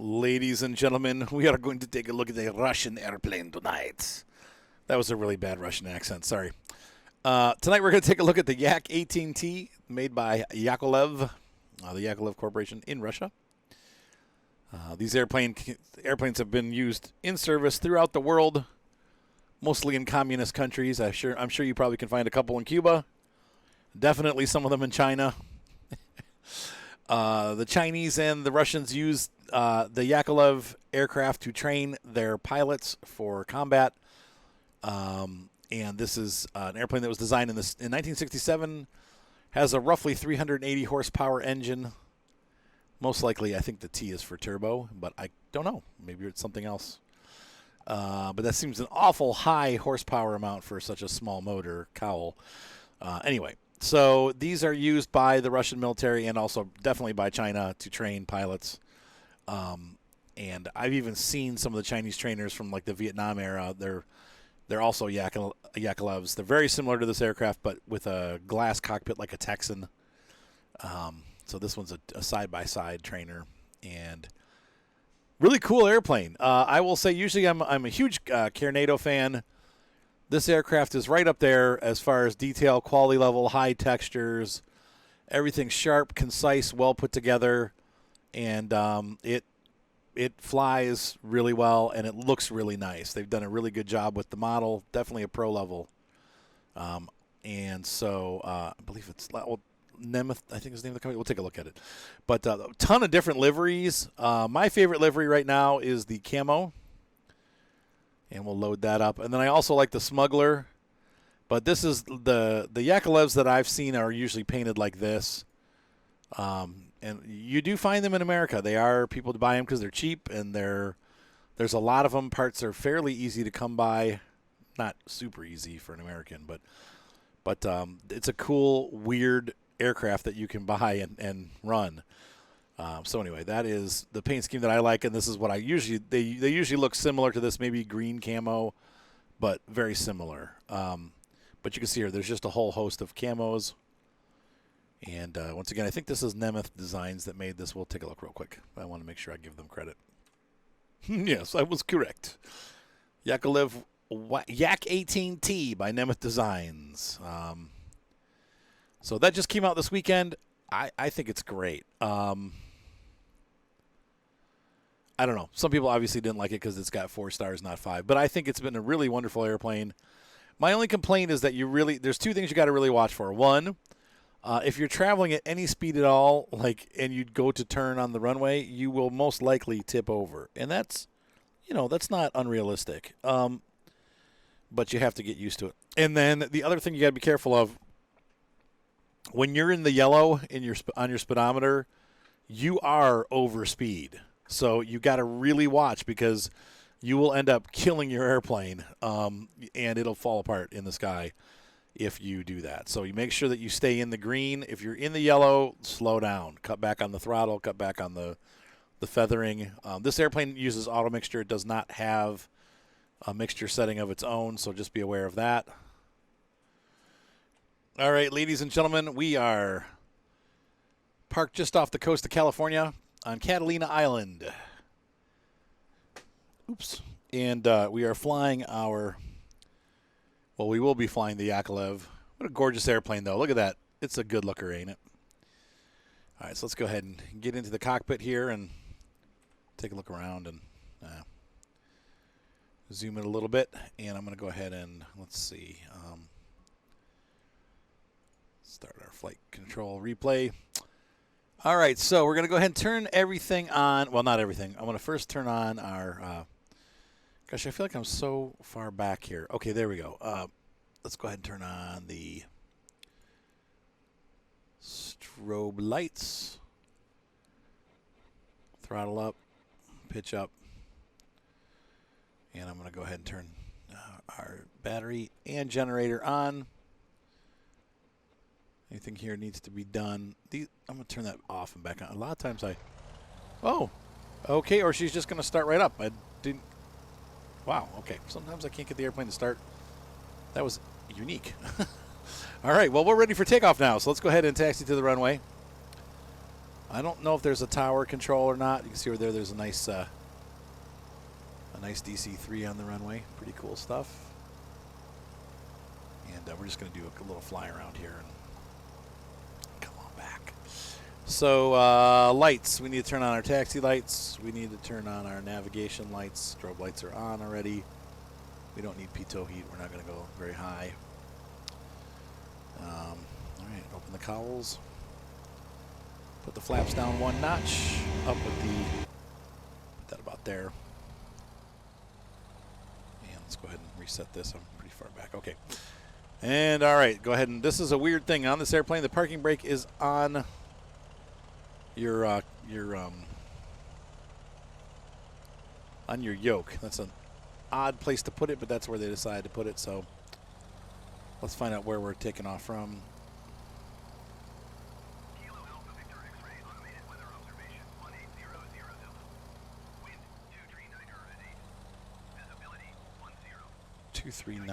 Ladies and gentlemen, we are going to take a look at a Russian airplane tonight. That was a really bad Russian accent, sorry. Tonight we're going to take a look at the Yak 18T made by Yakolev, the Yakolev Corporation in Russia. These airplanes have been used in service throughout the world, mostly in communist countries. I'm sure you probably can find a couple in Cuba. Definitely some of them in China. The Chinese and the Russians used the Yakolev aircraft to train their pilots for combat. And this is an airplane that was designed in 1967, has a roughly 380 horsepower engine. Most likely, I think the T is for turbo, but I don't know. Maybe it's something else. But that seems an awful high horsepower amount for such a small motor cowl. Anyway, so these are used by the Russian military and also definitely by China to train pilots. And I've even seen some of the Chinese trainers from like the Vietnam era. They're also Yakolevs. They're very similar to this aircraft, but with a glass cockpit like a Texan. So this one's a side-by-side trainer, and really cool airplane. I will say, usually I'm a huge Carnado fan. This aircraft is right up there as far as detail, quality level, high textures, everything sharp, concise, well put together, and it flies really well, and it looks really nice. They've done a really good job with the model, definitely a pro level. And so I believe it's Nemeth, I think is the name of the company. We'll take a look at it. But a ton of different liveries. My favorite livery right now is the camo. And we'll load that up. And then I also like the smuggler. But this is the Yakolevs that I've seen are usually painted like this. And you do find them in America. They are people to buy them because they're cheap, and there's a lot of them. Parts are fairly easy to come by. Not super easy for an American, but it's a cool, weird aircraft that you can buy and run. So anyway, that is the paint scheme that I like, and this is what I usually they usually look similar to this, maybe green camo, but very similar. But you can see here, there's just a whole host of camos. And once again, I think this is Nemeth Designs that made this. We'll take a look real quick. I want to make sure I give them credit. Yes, I was correct. Yakolev Yak 18T by Nemeth Designs. So that just came out this weekend. I think it's great. I don't know. Some people obviously didn't like it because it's got 4 stars, not 5. But I think it's been a really wonderful airplane. My only complaint is that there's 2 things you got to really watch for. One, if you're traveling at any speed at all, and you'd go to turn on the runway, you will most likely tip over, and that's not unrealistic. But you have to get used to it. And then the other thing you got to be careful of, when you're in the yellow on your speedometer, you are over speed. So you got to really watch, because you will end up killing your airplane, and it'll fall apart in the sky if you do that. So you make sure that you stay in the green. If you're in the yellow, slow down. Cut back on the throttle. Cut back on the feathering. This airplane uses auto mixture. It does not have a mixture setting of its own, so just be aware of that. All right, ladies and gentlemen, we are parked just off the coast of California on Catalina Island. Oops. And we are flying we will be flying the Yakolev. What a gorgeous airplane, though. Look at that. It's a good looker, ain't it? All right, so let's go ahead and get into the cockpit here and take a look around and zoom in a little bit. And I'm going to go ahead and, let's see, start our flight control replay. All right, so we're going to go ahead and turn everything on. Well, not everything. I'm going to first turn on our gosh, I feel like I'm so far back here. Okay, there we go. Let's go ahead and turn on the strobe lights. Throttle up, pitch up. And I'm going to go ahead and turn our battery and generator on. Anything here needs to be done. I'm going to turn that off and back on. A lot of times oh, okay, or she's just going to start right up. I didn't. Wow, okay. Sometimes I can't get the airplane to start. That was unique. All right, well, we're ready for takeoff now, so let's go ahead and taxi to the runway. I don't know if there's a tower control or not. You can see over there. There's a nice DC-3 on the runway. Pretty cool stuff. And we're just going to do a little fly around here and come on back. So lights. We need to turn on our taxi lights. We need to turn on our navigation lights. Strobe lights are on already. We don't need pitot heat. We're not going to go very high. All right, open the cowls. Put the flaps down one notch. Up with the, put that about there. And let's go ahead and reset this. I'm pretty far back. Okay. And all right, go ahead and this is a weird thing on this airplane. The parking brake is on your on your yoke. That's an odd place to put it, but that's where they decided to put it. So let's find out where we're taking off from. Kilo Alpha Victor X-ray automated weather observation 18000. Wind 239 at 8. Visibility 10. 239.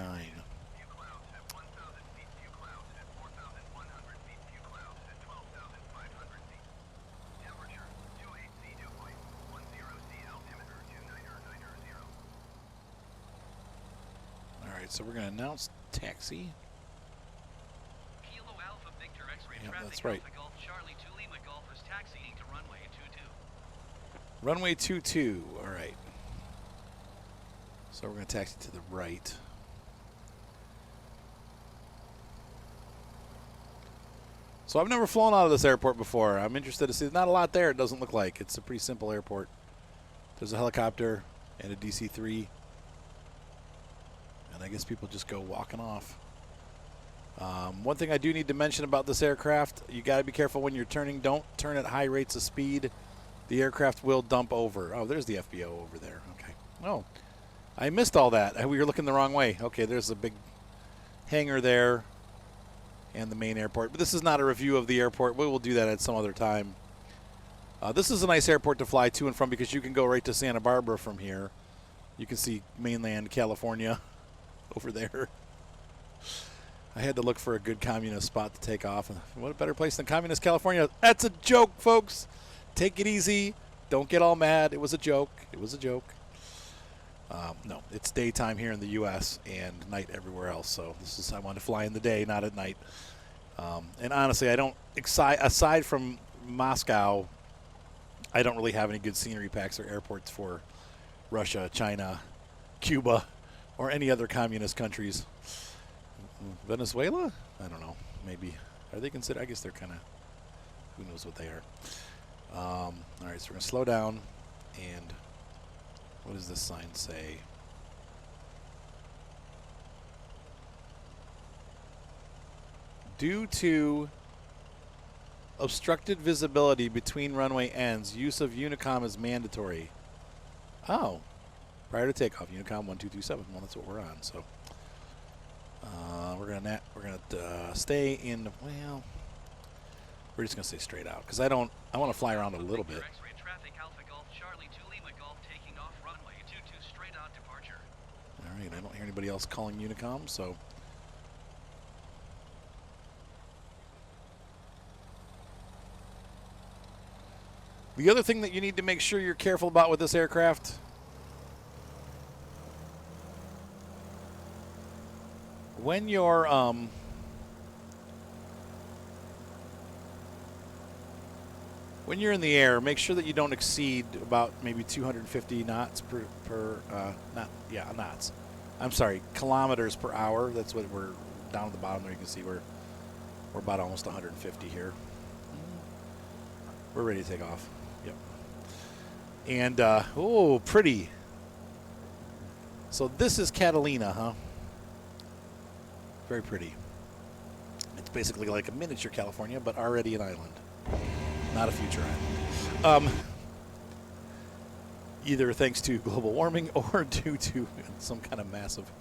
Few clouds at 1000 feet. Few clouds at 4100 feet. Few clouds at 12500 feet. Temperature 28C dew point 10C. Altimeter 29090. All right, so we're going to announce taxi. Kilo Alpha Victor X-ray Yep, traffic that's right. Alpha Golf Charlie 2 Lima Golf is taxiing to runway 22. Runway 22. All right. So we're going to taxi to the right. So I've never flown out of this airport before. I'm interested to see. There's not a lot there, it doesn't look like. It's a pretty simple airport. There's a helicopter and a DC-3. And I guess people just go walking off. One thing I do need to mention about this aircraft, you got to be careful when you're turning. Don't turn at high rates of speed. The aircraft will dump over. Oh, there's the FBO over there. Okay. Oh, I missed all that. We were looking the wrong way. Okay, there's a big hangar there and the main airport. But this is not a review of the airport. We will do that at some other time. This is a nice airport to fly to and from because you can go right to Santa Barbara from here. You can see mainland California over there. I had to look for a good communist spot to take off. What a better place than communist California. That's a joke, folks. Take it easy. Don't get all mad. It was a joke. It was a joke. No, it's daytime here in the U.S. and night everywhere else. So this is I want to fly in the day, not at night. And honestly, I don't aside from Moscow, I don't really have any good scenery packs or airports for Russia, China, Cuba, or any other communist countries. Venezuela? I don't know. Maybe. Are they considered? I guess they're kind of, who knows what they are. All right, so we're going to slow down. And what does this sign say? Due to obstructed visibility between runway ends, use of Unicom is mandatory. Oh. Prior to takeoff, Unicom 1227. Well, that's what we're on. So we're gonna stay in. Well, we're just gonna stay straight out because I want to fly around a little bit. X-ray traffic Alpha Golf Charlie 2 Lima Golf taking off runway 22 straight out departure. All right, I don't hear anybody else calling Unicom, so. The other thing that you need to make sure you're careful about with this aircraft. When you're in the air, make sure that you don't exceed about maybe 250 knots knots. I'm sorry, kilometers per hour. That's what we're down at the bottom there. You can see we're about almost 150 here. We're ready to take off. Yep. And oh, pretty. So this is Catalina, huh? Very pretty. It's basically like a miniature California, but already an island. Not a future island. Either thanks to global warming or due to some kind of massive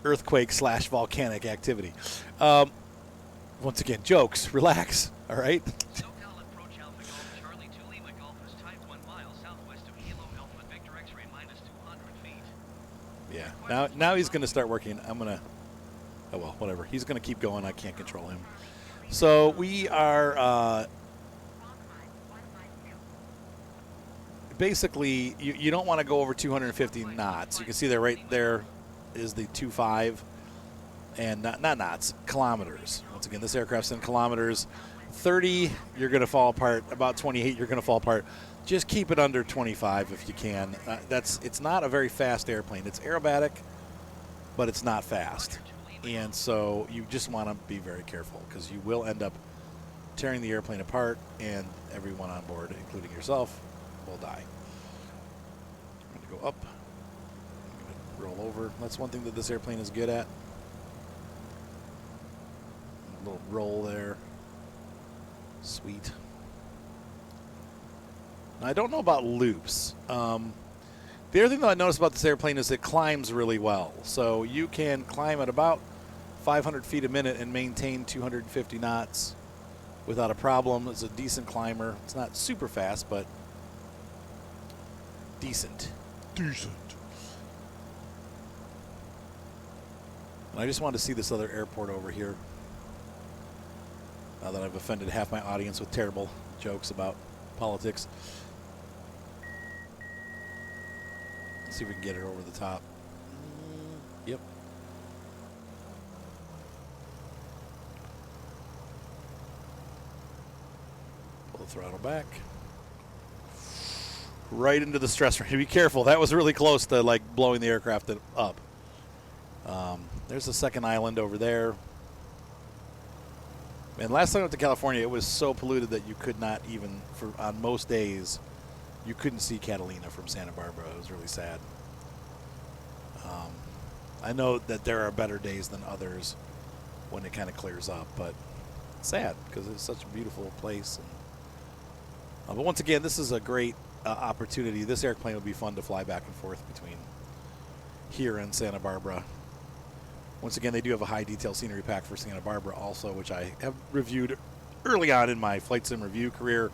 earthquake / volcanic activity. Once again, jokes. Relax. All right? SoCal approach Alpha Golf Charlie 2 Lima Golf is type 1 mile southwest of Kilo Alpha Victor X-ray minus 200 feet. Yeah. Now he's going to start working. I'm going to... Oh, well, whatever. He's going to keep going. I can't control him. So we are basically, you don't want to go over 250 knots. You can see there right there is the 2.5, and not knots, kilometers. Once again, this aircraft's in kilometers. 30, you're going to fall apart. About 28, you're going to fall apart. Just keep it under 25 if you can. It's not a very fast airplane. It's aerobatic, but it's not fast. And so you just want to be very careful because you will end up tearing the airplane apart, and everyone on board, including yourself, will die. I'm going to go up. I'm going to roll over. That's one thing that this airplane is good at. A little roll there. Sweet. Now, I don't know about loops. The other thing that I noticed about this airplane is it climbs really well. So you can climb at about 500 feet a minute and maintain 250 knots without a problem. It's a decent climber. It's not super fast, but decent. Decent. And I just wanted to see this other airport over here. Now that I've offended half my audience with terrible jokes about politics. Let's see if we can get it over the top. Yep. Pull the throttle back. Right into the stress range. Be careful. That was really close to like blowing the aircraft up. There's the second island over there. And last time I went to California, it was so polluted that you could not even, on most days, you couldn't see Catalina from Santa Barbara. It was really sad. I know that there are better days than others when it kind of clears up, but sad because it's such a beautiful place. And, but once again, this is a great opportunity. This airplane would be fun to fly back and forth between here and Santa Barbara. Once again, they do have a high detail scenery pack for Santa Barbara also, which I have reviewed early on in my flight sim review career.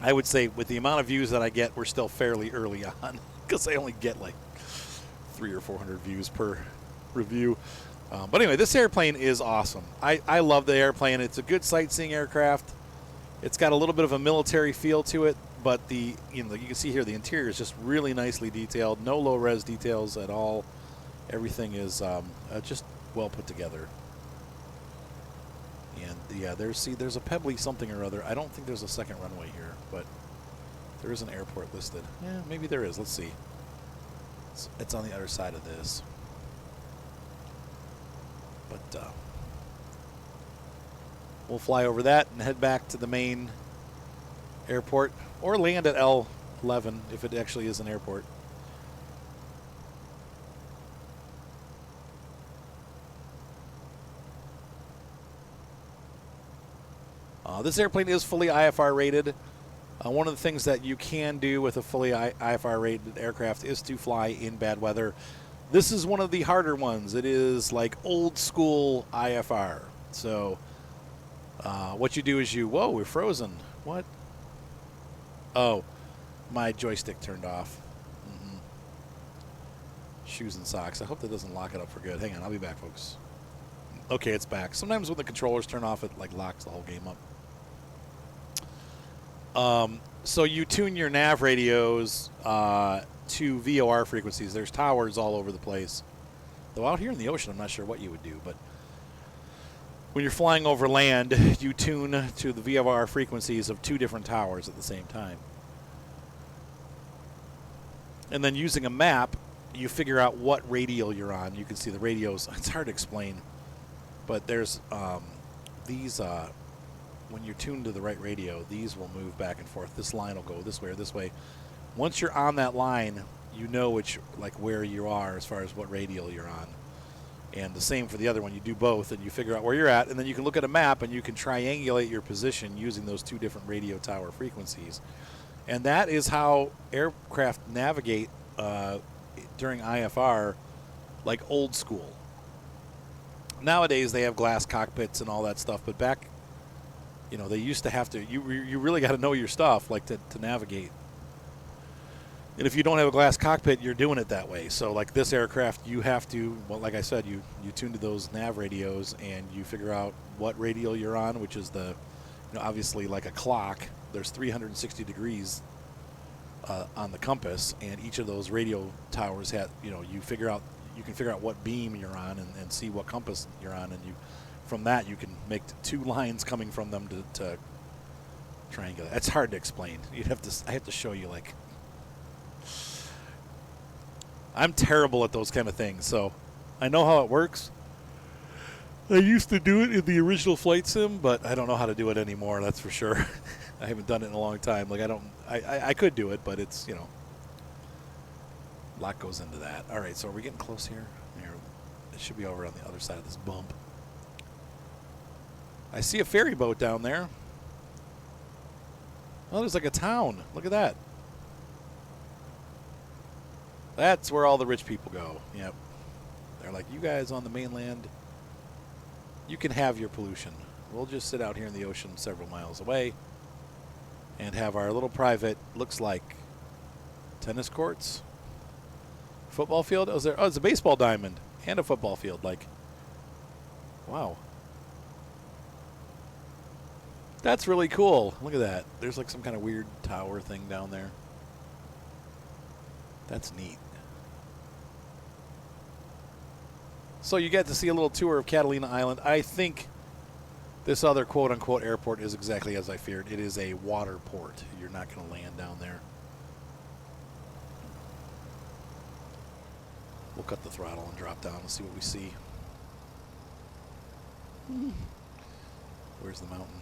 I would say with the amount of views that I get, we're still fairly early on because I only get like 300 or 400 views per review. But anyway, this airplane is awesome. I love the airplane. It's a good sightseeing aircraft. It's got a little bit of a military feel to it, but you can see here the interior is just really nicely detailed. No low res details at all. Everything is just well put together. And yeah, there's a pebbly something or other. I don't think there's a second runway here, but there is an airport listed. Yeah, maybe there is. Let's see. It's on the other side of this. But we'll fly over that and head back to the main airport, or land at L11 if it actually is an airport. This airplane is fully IFR rated. One of the things that you can do with a fully IFR rated aircraft is to fly in bad weather. This is one of the harder ones. It is like old school IFR. So what you do is whoa, we're frozen. What? Oh, my joystick turned off. Shoes and socks. I hope that doesn't lock it up for good. Hang on, I'll be back, folks. Okay, it's back. Sometimes when the controllers turn off, it like locks the whole game up. So you tune your nav radios to VOR frequencies. There's towers all over the place. Though out here in the ocean, I'm not sure what you would do. But when you're flying over land, you tune to the VOR frequencies of 2 different towers at the same time. And then using a map, you figure out what radial you're on. You can see the radios. It's hard to explain. But there's these... when you're tuned to the right radio, these will move back and forth. This line will go this way or this way. Once you're on that line, you know where you are as far as what radial you're on. And the same for the other one. You do both, and you figure out where you're at, and then you can look at a map, and you can triangulate your position using those 2 different radio tower frequencies. And that is how aircraft navigate during IFR, like old school. Nowadays, they have glass cockpits and all that stuff, but back... they used to have to, you really got to know your stuff, like to navigate. And if you don't have a glass cockpit, you're doing it that way. So like this aircraft, you have to, well, like I said, you tune to those nav radios and you figure out what radial you're on, which is obviously like a clock. There's 360 degrees on the compass, and each of those radio towers had, you can figure out what beam you're on and see what compass you're on, and from that you can make 2 lines coming from them to triangulate. That's hard to explain. I have to show you. Like, I'm terrible at those kind of things, so I know how it works. I used to do it in the original flight sim, but I don't know how to do it anymore, that's for sure. I haven't done it in a long time. Like, I could do it, but it's, a lot goes into that. All right, so are we getting close here? It should be over on the other side of this bump. I see a ferry boat down there. Oh, there's like a town. Look at that. That's where all the rich people go. Yep. They're like, you guys on the mainland, you can have your pollution. We'll just sit out here in the ocean several miles away and have our little private, looks like tennis courts, football field. Oh, it's a baseball diamond and a football field. Like, wow. That's really cool. Look at that. There's like some kind of weird tower thing down there. That's neat. So you get to see a little tour of Catalina Island. I think this other quote-unquote airport is exactly as I feared. It is a water port. You're not going to land down there. We'll cut the throttle and drop down and see what we see. Where's the mountain?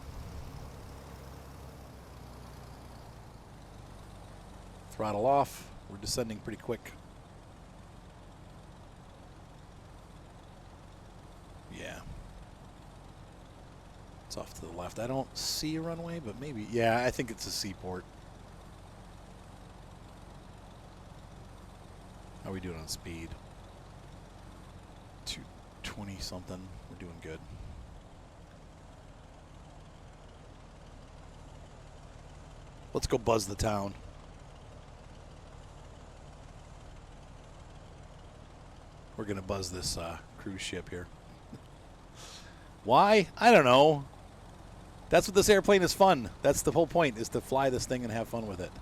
Throttle off. We're descending pretty quick. Yeah. It's off to the left. I don't see a runway, but maybe. Yeah, I think it's a seaport. How are we doing on speed? 220 something. We're doing good. Let's go buzz the town. We're going to buzz this cruise ship here. Why? I don't know. That's what this airplane is fun. That's the whole point, is to fly this thing and have fun with it.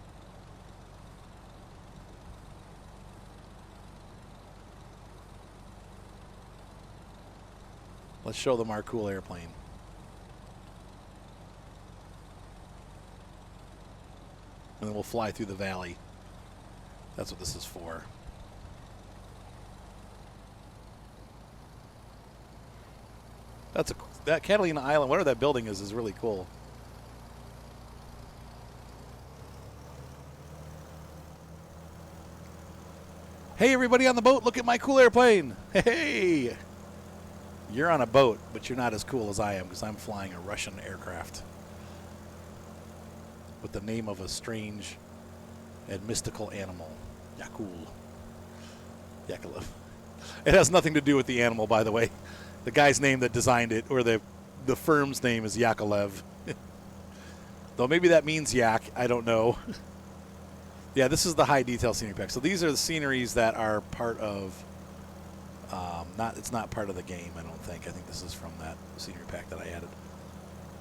Let's show them our cool airplane. And then we'll fly through the valley. That's what this is for. That Catalina Island, whatever that building is really cool. Hey, everybody on the boat, look at my cool airplane. Hey! You're on a boat, but you're not as cool as I am, because I'm flying a Russian aircraft with the name of a strange and mystical animal. Yakolev. It has nothing to do with the animal, by the way. The guy's name that designed it, or the firm's name, is Yakolev. Though maybe that means yak. I don't know. Yeah, this is the high detail scenery pack. So these are the sceneries that are part of. It's not part of the game, I don't think. I think this is from that scenery pack that I added.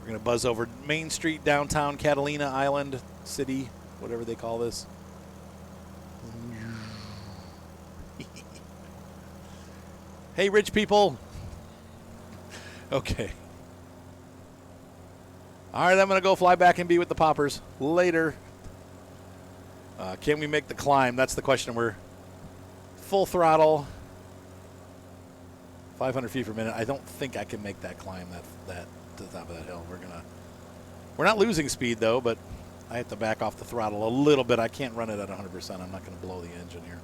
We're gonna buzz over Main Street, downtown Catalina Island City, whatever they call this. Hey, rich people. Okay. All right, I'm going to go fly back and be with the poppers later. Can we make the climb? That's the question. We're full throttle, 500 feet per minute. I don't think I can make that climb that to the top of that hill. We're not losing speed, though, but I have to back off the throttle a little bit. I can't run it at 100%. I'm not going to blow the engine here.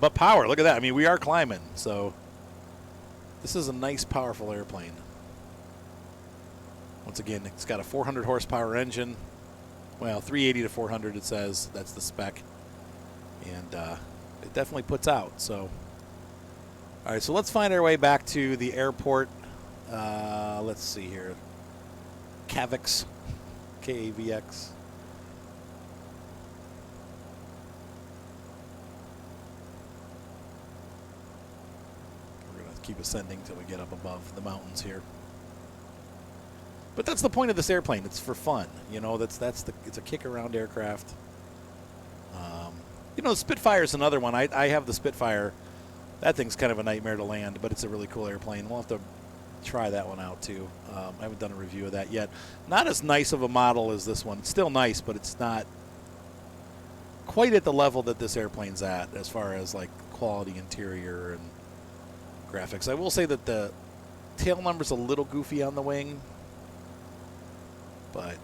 But power, look at that. I mean, we are climbing, so this is a nice, powerful airplane. Once again, it's got a 400 horsepower engine. Well, 380 to 400 it says. That's the spec. And it definitely puts out. So, all right, so let's find our way back to the airport. Let's see here. Kavix. K-A-V-X. We're going to keep ascending until we get up above the mountains here. But that's the point of this airplane. It's for fun, you know. It's a kick-around aircraft. You know, the Spitfire is another one. I have the Spitfire. That thing's kind of a nightmare to land, but it's a really cool airplane. We'll have to try that one out too. I haven't done a review of that yet. Not as nice of a model as this one. It's still nice, but it's not quite at the level that this airplane's at as far as like quality interior and graphics. I will say that the tail number's a little goofy on the wing, but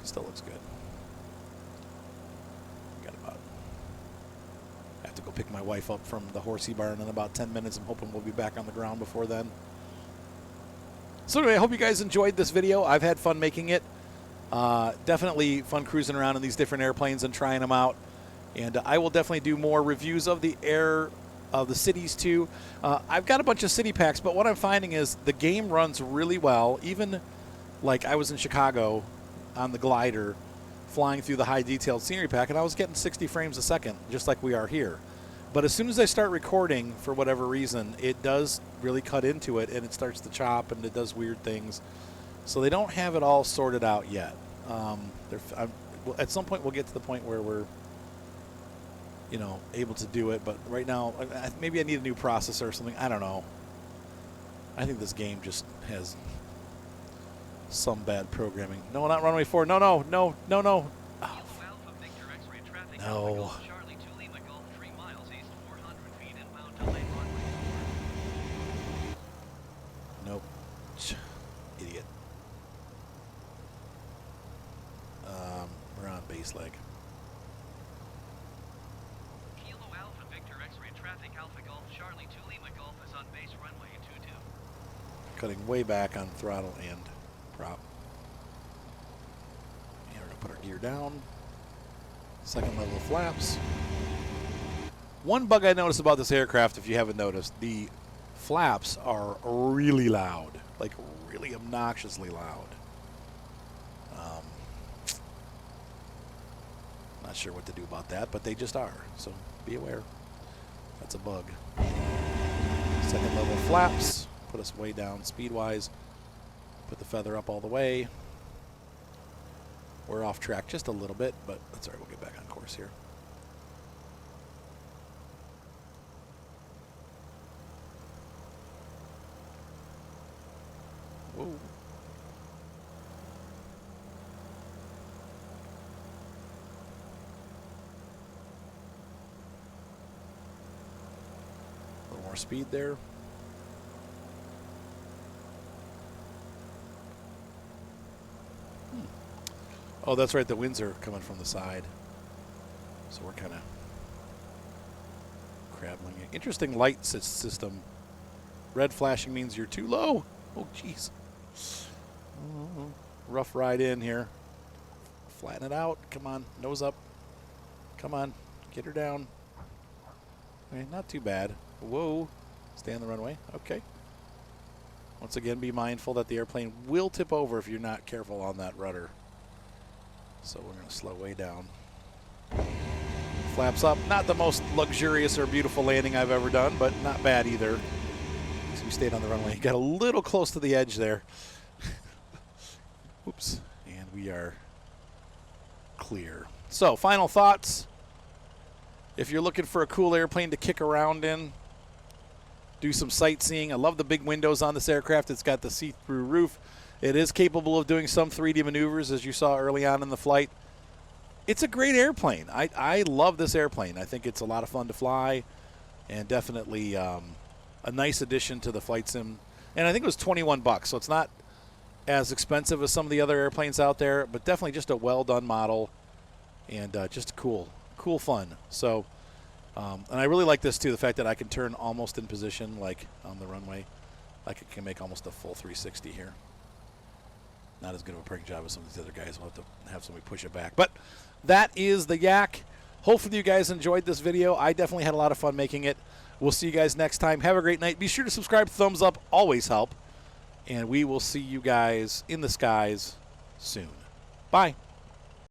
still looks good. I have to go pick my wife up from the horsey barn in about 10 minutes. I'm hoping we'll be back on the ground before then. So anyway, I hope you guys enjoyed this video. I've had fun making it. Definitely fun cruising around in these different airplanes and trying them out. And I will definitely do more reviews of the cities too. I've got a bunch of city packs, but what I'm finding is the game runs really well. Even like I was in Chicago on the glider flying through the high detailed scenery pack, and I was getting 60 frames a second, just like we are here. But as soon as I start recording, for whatever reason, it does really cut into it, and it starts to chop, and it does weird things. So they don't have it all sorted out yet. At some point, we'll get to the point where we're, you know, able to do it. But right now, maybe I need a new processor or something. I don't know. I think this game just has some bad programming. No, not runway 4. No, no, no, no, no. Oh. No. Nope. Idiot. We're on base leg. Kilo Alpha Victor X-ray traffic Alpha Golf Charlie 2 Lima Golf is on base runway 22. Cutting way back on throttle and prop. And we're going to put our gear down. Second level of flaps. One bug I noticed about this aircraft, if you haven't noticed, the flaps are really loud. Like really obnoxiously loud. Not sure what to do about that, but they just are. So be aware. That's a bug. Second level of flaps. Put us way down speed-wise. Put the feather up all the way. We're off track just a little bit, but that's all right. We'll get back on course here. Whoa. A little more speed there. Oh, that's right. The winds are coming from the side. So we're kind of crabbling it. Interesting light system. Red flashing means you're too low. Oh, jeez. Rough ride in here. Flatten it out. Come on. Nose up. Come on. Get her down. Okay, not too bad. Whoa. Stay on the runway. Okay. Once again, be mindful that the airplane will tip over if you're not careful on that rudder. So we're going to slow way down. Flaps up. Not the most luxurious or beautiful landing I've ever done, but not bad either. So we stayed on the runway. Got a little close to the edge there. Oops. And we are clear. So final thoughts. If you're looking for a cool airplane to kick around in, do some sightseeing. I love the big windows on this aircraft. It's got the see-through roof. It is capable of doing some 3D maneuvers, as you saw early on in the flight. It's a great airplane. I love this airplane. I think it's a lot of fun to fly, and definitely a nice addition to the flight sim. And I think it was $21, so it's not as expensive as some of the other airplanes out there, but definitely just a well-done model, and just cool fun. So, and I really like this too, the fact that I can turn almost in position, like on the runway. Like I can make almost a full 360 here. Not as good of a parking job as some of these other guys. We'll have to have somebody push it back. But that is the Yak. Hopefully you guys enjoyed this video. I definitely had a lot of fun making it. We'll see you guys next time. Have a great night. Be sure to subscribe. Thumbs up always help. And we will see you guys in the skies soon. Bye.